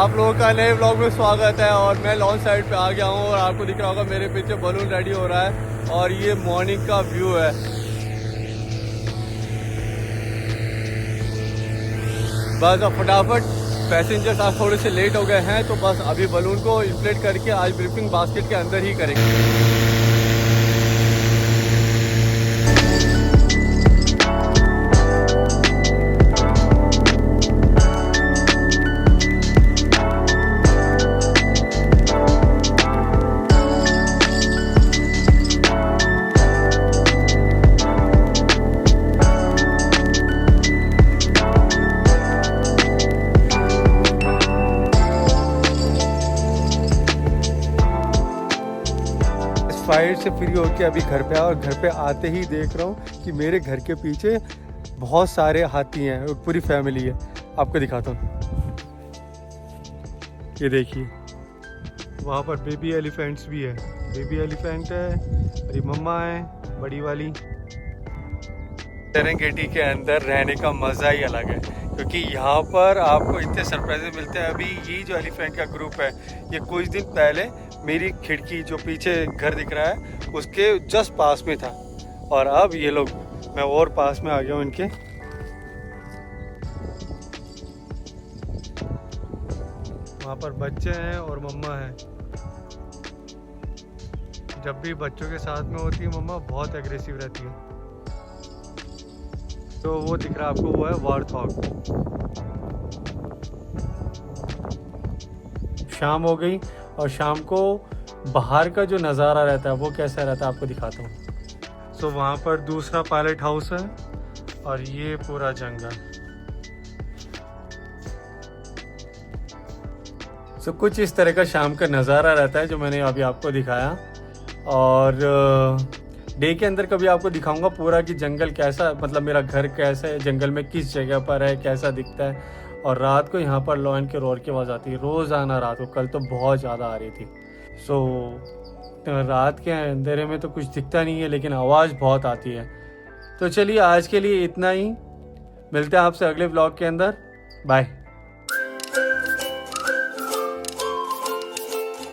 आप लोगों का नए व्लॉग में स्वागत है। और मैं लॉन्च साइड पे आ गया हूँ और आपको दिख रहा होगा मेरे पीछे बलून रेडी हो रहा है और ये मॉर्निंग का व्यू है। बस अब फटाफट पैसेंजर्स आज थोड़े से लेट हो गए हैं तो बस अभी बलून को इन्फ्लेट करके आज ब्रीफिंग बास्केट के अंदर ही करेंगे। फाइट से फ्री होके अभी घर पे आया और घर पे आते ही देख रहा हूँ कि मेरे घर के पीछे बहुत सारे हाथी हैं, पूरी फैमिली है। आपको दिखाता हूँ, ये देखिए वहाँ पर बेबी एलिफेंट्स भी है। बेबी एलिफेंट है, मेरी मम्मा है बड़ी वाली। सेरेंगेटी के अंदर रहने का मज़ा ही अलग है क्योंकि यहाँ पर आपको इतने सरप्राइजेस मिलते हैं। अभी ये जो एलिफेंट का ग्रुप है ये कुछ दिन पहले मेरी खिड़की जो पीछे घर दिख रहा है उसके जस्ट पास में था और अब ये लोग मैं और पास में आ गया हूँ इनके। वहाँ पर बच्चे हैं और मम्मा है। जब भी बच्चों के साथ में होती है मम्मा बहुत एग्रेसिव रहती है। तो वो दिख रहा है आपको, वो है वार्थॉग। शाम हो गई और शाम को बाहर का जो नज़ारा रहता है वो कैसा रहता है आपको दिखाता हूँ। सो वहाँ पर दूसरा पायलट हाउस है और ये पूरा जंगल। सो कुछ इस तरह का शाम का नज़ारा रहता है जो मैंने अभी आपको दिखाया। और डे के अंदर कभी आपको दिखाऊंगा पूरा कि जंगल कैसा, मतलब मेरा घर कैसा है, जंगल में किस जगह पर है, कैसा दिखता है। और रात को यहाँ पर लॉयन के रोर की आवाज़ आती है रोज़ाना रात को। कल तो बहुत ज़्यादा आ रही थी। सो रात के अंधेरे में तो कुछ दिखता नहीं है लेकिन आवाज़ बहुत आती है। तो चलिए आज के लिए इतना ही, मिलते हैं आपसे अगले व्लॉग के अंदर। बाय।